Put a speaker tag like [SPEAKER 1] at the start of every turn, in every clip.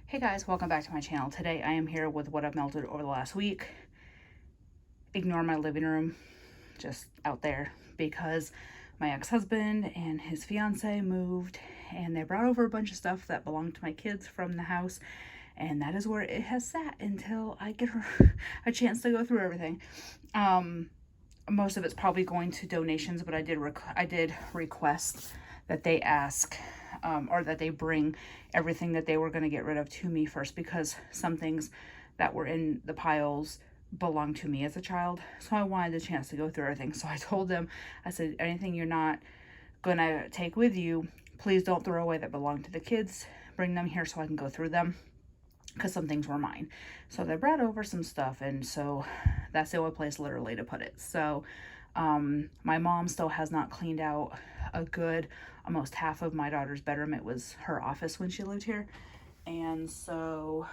[SPEAKER 1] Hey guys, welcome back to my channel. Today I am here with what I've melted over the last week. Ignore my living room, just out there, because my ex-husband and his fiance moved and they brought over a bunch of stuff that belonged to my kids from the house, and that is where it has sat until I get a chance to go through everything. Most of it's probably going to donations, but I did request that they ask or that they bring everything that they were going to get rid of to me first, because some things that were in the piles belonged to me as a child. So I wanted the chance to go through everything. So I told them, I said, anything you're not going to take with you, please don't throw away that belong to the kids. Bring them here so I can go through them, because some things were mine. So they brought over some stuff, and so that's the only place literally to put it. So my mom still has not cleaned out a good almost half of my daughter's bedroom. It was her office when she lived here, and so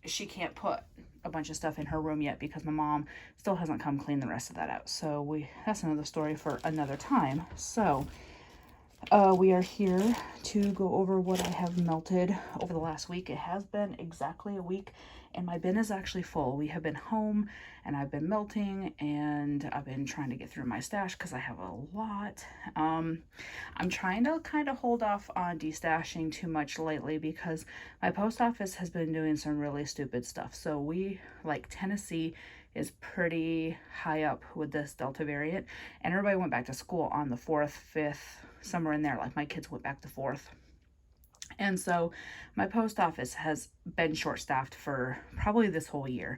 [SPEAKER 1] she can't put a bunch of stuff in her room yet because my mom still hasn't come clean the rest of that out. So that's another story for another time. So we are here to go over what I have melted over the last week. It has been exactly a week, and my bin is actually full. We have been home, and I've been melting, and I've been trying to get through my stash because I have a lot. I'm trying to kind of hold off on destashing too much lately because my post office has been doing some really stupid stuff. So like Tennessee is pretty high up with this Delta variant, and everybody went back to school on the 4th, 5th, somewhere in there. Like my kids went back the 4th. And so my post office has been short-staffed for probably this whole year.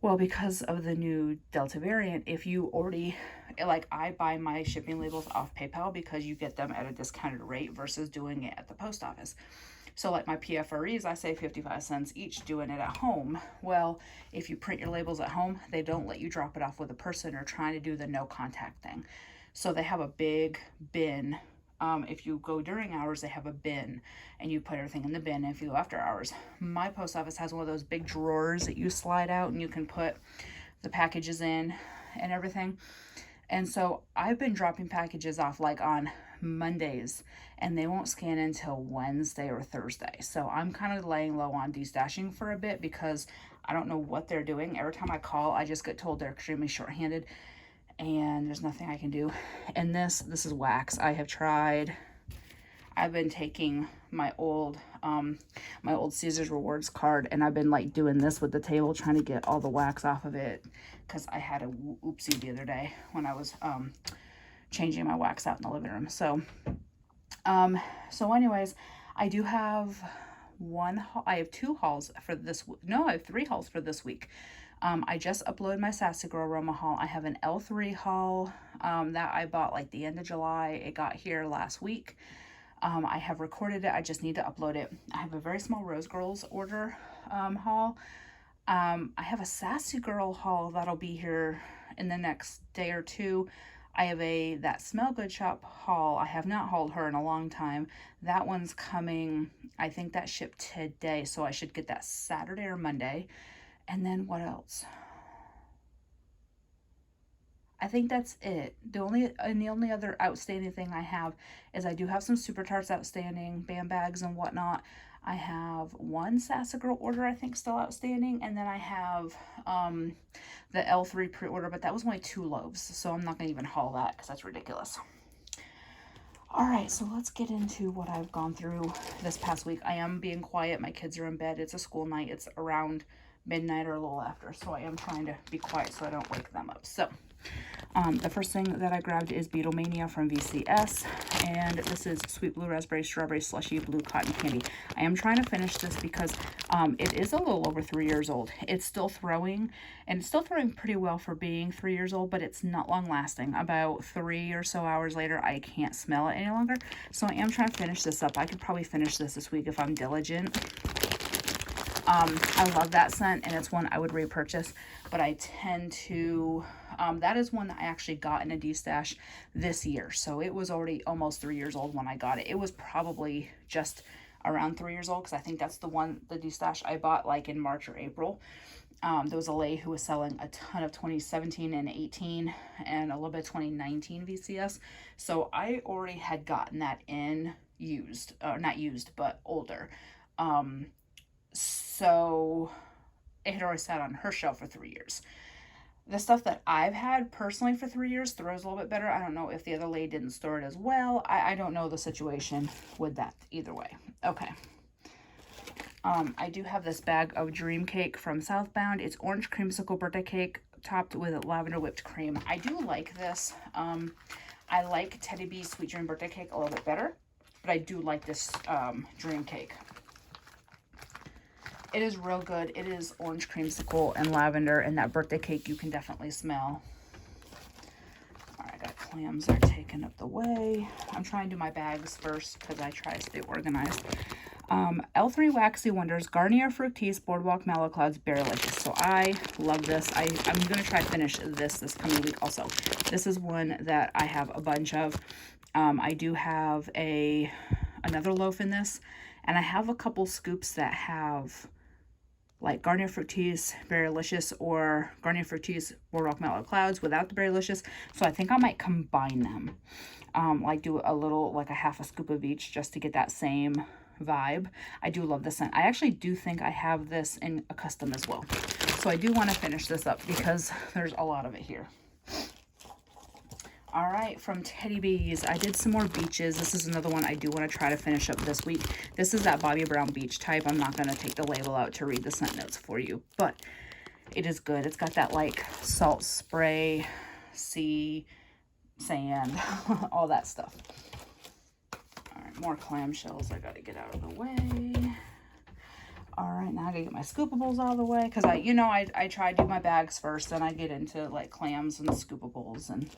[SPEAKER 1] Well, because of the new Delta variant, if you already, like, I buy my shipping labels off PayPal because you get them at a discounted rate versus doing it at the post office. So like my PFREs, I save 55 cents each doing it at home. Well, if you print your labels at home, they don't let you drop it off with a person or trying to do the no contact thing. So they have a big bin. If you go during hours, they have a bin and you put everything in the bin. If you go after hours, my post office has one of those big drawers that you slide out and you can put the packages in and everything. And so I've been dropping packages off like on Mondays, and they won't scan until Wednesday or Thursday. So I'm kind of laying low on destashing for a bit because I don't know what they're doing. Every time I call, I just get told they're extremely short-handed and there's nothing I can do. And this is wax. I've been taking my old Caesar's Rewards card, and I've been like doing this with the table, trying to get all the wax off of it, because I had a oopsie the other day when I was changing my wax out in the living room. So anyways, I do have I have 2 hauls for this. No, I have 3 hauls for this week. I just uploaded my Sassy Girl Aroma haul. I have an L3 haul that I bought like the end of July. It got here last week. I have recorded it. I just need to upload it. I have a very small Rose Girls order haul. I have a Sassy Girl haul that'll be here in the next day or two. I have That Smell Good shop haul. I have not hauled her in a long time. That one's coming. I think that shipped today, so I should get that Saturday or Monday. And then what else? I think that's it. The only other outstanding thing I have is I do have some Super Tarts outstanding, band bags and whatnot. I have one Sassy Girl order I think still outstanding, and then I have the L3 pre-order, but that was only 2 loaves, so I'm not going to even haul that because that's ridiculous. Alright, so let's get into what I've gone through this past week. I am being quiet. My kids are in bed. It's a school night. It's around midnight or a little after, so I am trying to be quiet so I don't wake them up. So the first thing that I grabbed is Beetlemania from VCS, and this is Sweet Blue Raspberry Strawberry Slushy Blue Cotton Candy. I am trying to finish this because it is a little over 3 years old. It's still throwing, and it's still throwing pretty well for being 3 years old, but it's not long lasting. About 3 or so hours later, I can't smell it any longer, so I am trying to finish this up. I could probably finish this week if I'm diligent. I love that scent, and it's one I would repurchase, but I tend to, that is one that I actually got in a destash this year, so it was already almost 3 years old when I got it. It was probably just around 3 years old, because I think that's the destash I bought like in March or April. There was a lady who was selling a ton of 2017 and 18 and a little bit of 2019 VCS, so I already had gotten that in used, not used, but older. So it had already sat on her shelf for 3 years. The stuff that I've had personally for 3 years throws a little bit better. I don't know if the other lady didn't store it as well. I don't know the situation with that either way. Okay. I do have this bag of Dream Cake from Southbound. It's orange creamsicle birthday cake topped with lavender whipped cream. I do like this. I like Teddy B's Sweet Dream birthday cake a little bit better, but I do like this Dream Cake. It is real good. It is orange creamsicle and lavender, and that birthday cake you can definitely smell. All right, I got clams that are taking up the way. I'm trying to do my bags first because I try to stay organized. L3 Waxy Wonders, Garnier Fructis, Boardwalk Mallow Clouds, Berrylicious. So I love this. I'm going to try to finish this coming week also. This is one that I have a bunch of. I do have another loaf in this, and I have a couple scoops that have like Garnier Fructis, Berrylicious, or Garnier Fructis, Boardwalk Mallow Clouds without the Berrylicious. So I think I might combine them. Like do a little, like a half a scoop of each just to get that same vibe. I do love the scent. I actually do think I have this in a custom as well. So I do want to finish this up because there's a lot of it here. All right, from Teddy B's, I did some more beaches. This is another one I do want to try to finish up this week. This is that Bobby Brown beach type. I'm not going to take the label out to read the scent notes for you, but it is good. It's got that like salt spray, sea, sand, all that stuff. All right, more clamshells I got to get out of the way. All right, now I gotta get my scoopables out of the way because I try to do my bags first, then I get into like clams and scoopables, and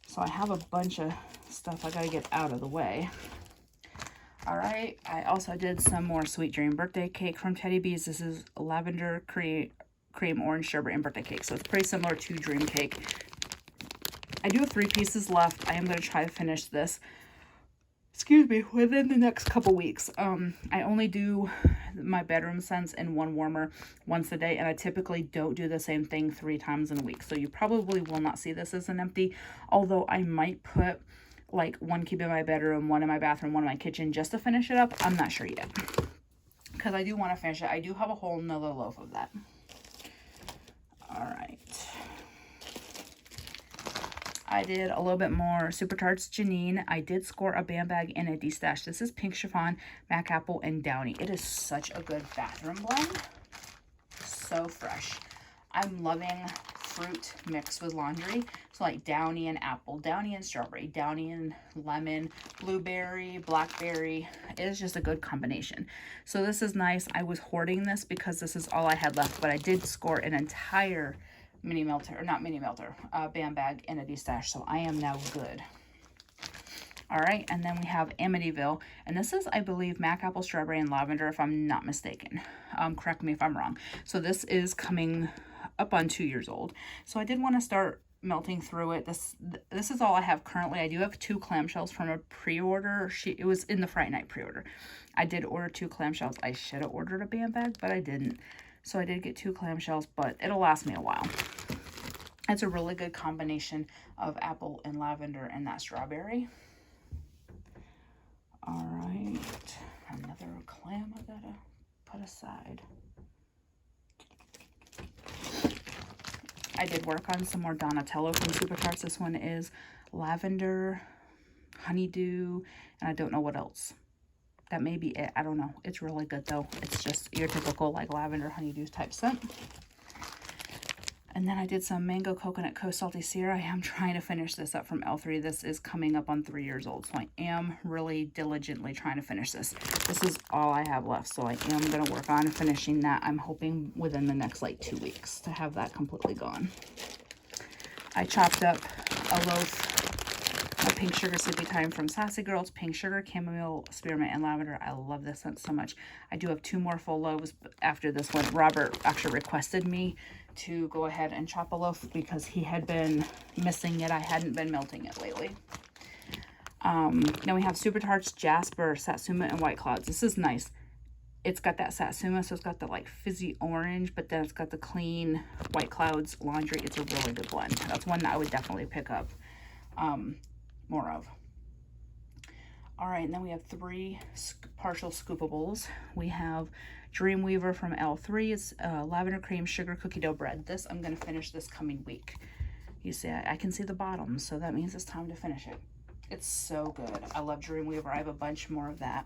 [SPEAKER 1] so I have a bunch of stuff I gotta get out of the way. All right, I also did some more Sweet Dream birthday cake from Teddy B's. This is lavender cream, orange sherbet, and birthday cake, so it's pretty similar to Dream Cake. I do have 3 pieces left. I am gonna try to finish this, excuse me, within the next couple weeks. I only do my bedroom scents in one warmer once a day, and I typically don't do the same thing 3 times in a week. So you probably will not see this as an empty, although I might put like 1 cube in my bedroom, 1 in my bathroom, 1 in my kitchen just to finish it up. I'm not sure yet because I do want to finish it. I do have a whole nother loaf of that. All right. I did a little bit more Super Tarts Janine. I did score a band bag in a destash. This is Pink Chiffon, Mac Apple, and Downy. It is such a good bathroom blend. So fresh. I'm loving fruit mixed with laundry. So like Downy and apple, Downy and strawberry, Downy and lemon, blueberry, blackberry. It is just a good combination. So this is nice. I was hoarding this because this is all I had left, but I did score an entire mini melter, or not mini melter, band bag in a destash, so I am now good. All right, and then we have Amityville, and this is, I believe, Mac Apple, Strawberry, and Lavender, if I'm not mistaken. Correct me if I'm wrong. So this is coming up on 2 years old. So I did want to start melting through it. This is all I have currently. I do have 2 clamshells from a pre-order. It was in the Friday night pre-order. I did order 2 clamshells. I should have ordered a band bag, but I didn't. So I did get 2 clamshells, but it'll last me a while. It's a really good combination of apple and lavender and that strawberry. All right, another clam I gotta put aside. I did work on some more Donatello from Super Tarts. This one is Lavender Honeydew, and I don't know what else. That may be it. I don't know. It's really good though. It's just your typical like lavender honeydew type scent. And then I did some Mango Coconut Coast Salty Sierra. I am trying to finish this up from L3. This is coming up on 3 years old, so I am really diligently trying to finish this. This is all I have left, so I am going to work on finishing that. I'm hoping within the next like 2 weeks to have that completely gone. I chopped up a loaf of Pink Sugar Sleepy Time from Sassy Girls. Pink Sugar, Chamomile, Spearmint, and Lavender. I love this scent so much. I do have 2 more full loaves after this one. Robert actually requested me to go ahead and chop a loaf because he had been missing it. I hadn't been melting it lately. Then we have Super Tarts Jasper, Satsuma, and White Clouds. This is nice. It's got that Satsuma, so it's got the like fizzy orange, but then it's got the clean White Clouds laundry. It's a really good blend. That's one that I would definitely pick up more of. All right, and then we have 3 partial scoopables. We have Dreamweaver from L3. It's lavender cream sugar cookie dough bread. This, I'm going to finish this coming week. You see, I can see the bottom, so that means it's time to finish it. It's so good. I love Dreamweaver. I have a bunch more of that.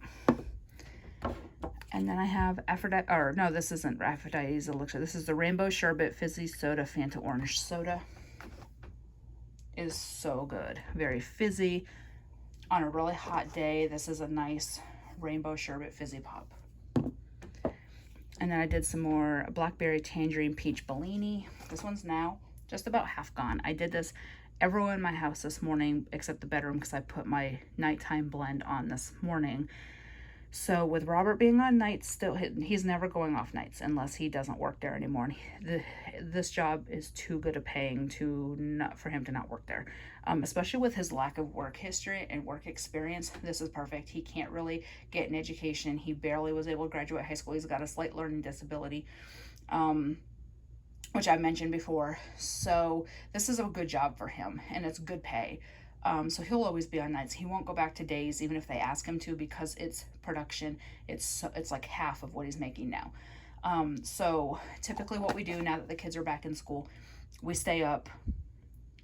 [SPEAKER 1] And then I have Aphrodite, or no, this isn't Aphrodite's Elixir. This is the Rainbow Sherbet Fizzy Soda Fanta Orange Soda. It is so good. Very fizzy. On a really hot day, this is a nice Rainbow Sherbet Fizzy Pop. And then I did some more Blackberry Tangerine Peach Bellini. This one's now just about half gone. I did this everyone in my house this morning except the bedroom because I put my nighttime blend on this morning. So with Robert being on nights still, he's never going off nights unless he doesn't work there anymore. This job is too good a paying for him to not work there. Especially with his lack of work history and work experience, this is perfect. He can't really get an education. He barely was able to graduate high school. He's got a slight learning disability, which I mentioned before. So this is a good job for him, and it's good pay. So he'll always be on nights. He won't go back to days, even if they ask him to, because it's production. It's like half of what he's making now. So typically what we do now that the kids are back in school, we stay up.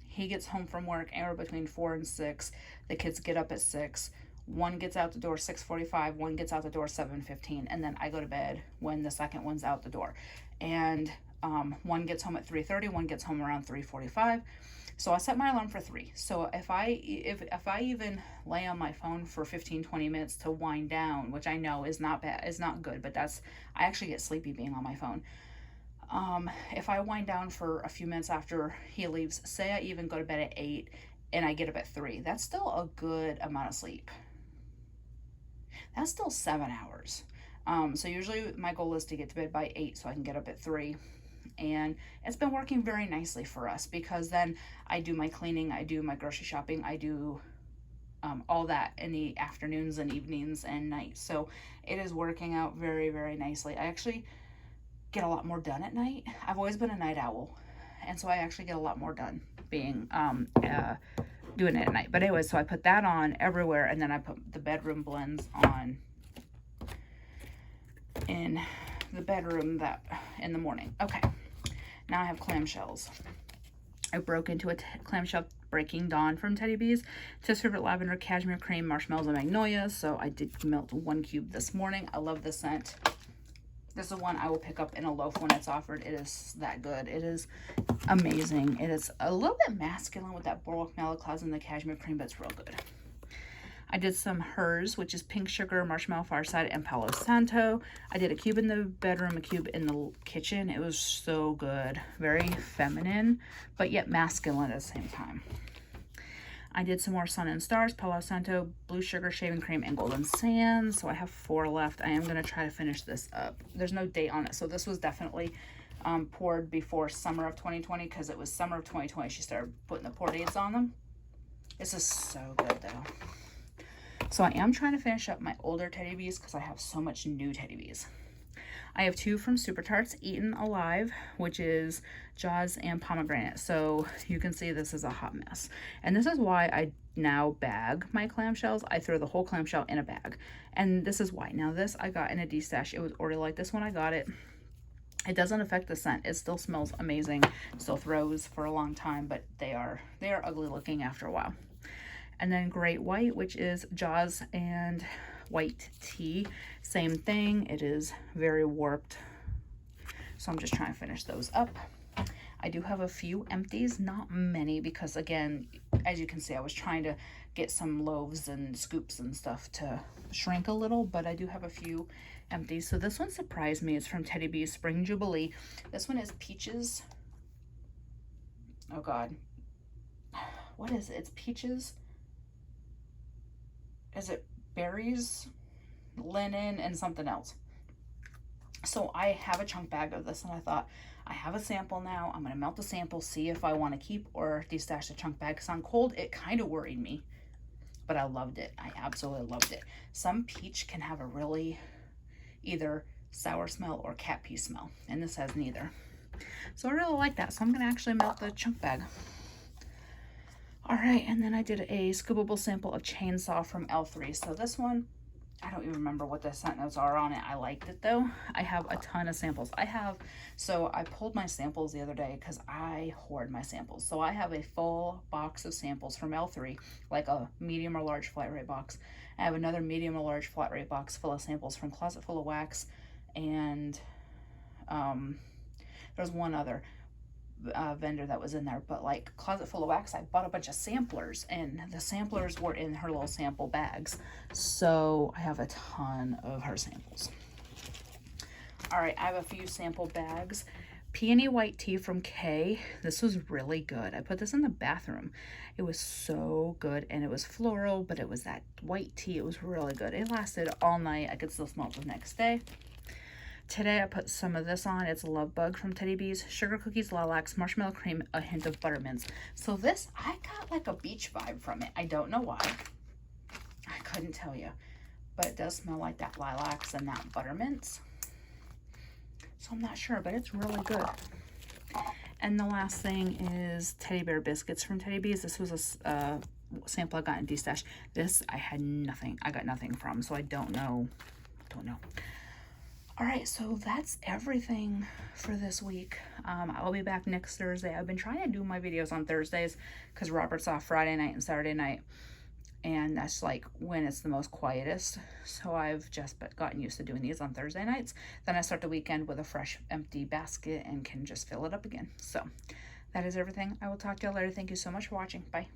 [SPEAKER 1] He gets home from work anywhere between 4 and 6. The kids get up at 6. One gets out the door 6:45. One gets out the door 7:15. And then I go to bed when the second one's out the door. And one gets home at 3:30. One gets home around 3:45. So I set my alarm for 3. So if I even lay on my phone for 15-20 minutes to wind down, which I know is not bad, is not good, but I actually get sleepy being on my phone. If I wind down for a few minutes after he leaves, say I even go to bed at 8 and I get up at 3, that's still a good amount of sleep. That's still 7 hours. So usually my goal is to get to bed by 8 so I can get up at 3. And it's been working very nicely for us because then I do my cleaning, I do my grocery shopping, I do all that in the afternoons and evenings and nights. So it is working out very, very nicely. I actually get a lot more done at night. I've always been a night owl, and so I actually get a lot more done being doing it at night. But anyway, so I put that on everywhere, and then I put the bedroom blends on in the bedroom in the morning. Okay. Now I have clamshells. I broke into a clamshell Breaking Dawn from Teddy Bees. Just favorite lavender, cashmere cream, marshmallows, and magnolias. So I did melt 1 cube this morning. I love the scent. This is one I will pick up in a loaf when it's offered. It is that good. It is amazing. It is a little bit masculine with that boardwalk mallow clouds and the cashmere cream, but it's real good. I did some Hers, which is pink sugar, marshmallow fireside, and Palo Santo. I did a cube in the bedroom, a cube in the kitchen. It was so good. Very feminine, but yet masculine at the same time. I did some more Sun and Stars, Palo Santo, blue sugar, shaving cream, and golden sand. So I have 4 left. I am going to try to finish this up. There's no date on it. So this was definitely poured before summer of 2020 because it was summer of 2020 she started putting the pour dates on them. This is so good though. So I am trying to finish up my older Teddy Bees because I have so much new Teddy Bees. I have 2 from Super Tarts, Eaten Alive, which is Jaws and Pomegranate. So you can see this is a hot mess. And this is why I now bag my clamshells. I throw the whole clamshell in a bag. And this is why. Now this I got in a D-stash. It was already like this when I got it. It doesn't affect the scent. It still smells amazing. Still throws for a long time, but they are ugly looking after a while. And then Great White, which is Jaws and white tea. Same thing. It is very warped. So I'm just trying to finish those up. I do have a few empties, not many, because again, as you can see, I was trying to get some loaves and scoops and stuff to shrink a little, but I do have a few empties. So this one surprised me. It's from Teddy Bees Spring Jubilee. This one is peaches. Oh God. What is it? It's peaches. Is it berries, linen, and something else? So I have a chunk bag of this, and I thought, I have a sample now. I'm going to melt the sample, see if I want to keep or destash the chunk bag. Because on cold, it kind of worried me, but I loved it. I absolutely loved it. Some peach can have a really either sour smell or cat pee smell, and this has neither. So I really like that. So I'm going to actually melt the chunk bag. All right, and then I did a scoopable sample of Chainsaw from L3. So this one, I don't even remember what the scent notes are on it. I liked it though. I have a ton of samples. So I pulled my samples the other day because I hoard my samples. So I have a full box of samples from L3, like a medium or large flat rate box. I have another medium or large flat rate box full of samples from Closet Full of Wax, and there's one other vendor that was in there, but like Closet Full of Wax, I bought a bunch of samplers, and the samplers were in her little sample bags. So I have a ton of her samples. All right, I have a few sample bags. Peony white tea from Kay. This was really good. I put this in the bathroom. It was so good, and it was floral, but it was that white tea. It was really good. It lasted all night. I could still smell it the next day. Today I put some of this on. It's Love Bug from Teddy Bees, sugar cookies, lilacs, marshmallow cream, a hint of buttermints. So this, I got like a beach vibe from it. I don't know why. I couldn't tell you. But it does smell like that lilacs and that buttermints. So I'm not sure, but it's really good. And the last thing is teddy bear biscuits from Teddy Bees. This was a sample I got in D-Stash. This I had nothing. I got nothing from, so I don't know. All right, so that's everything for this week. I'll be back next Thursday. I've been trying to do my videos on Thursdays because Robert's off Friday night and Saturday night, and that's like when it's the most quietest. So I've just gotten used to doing these on Thursday nights. Then I start the weekend with a fresh empty basket and can just fill it up again. So that is everything. I will talk to y'all later. Thank you so much for watching. Bye.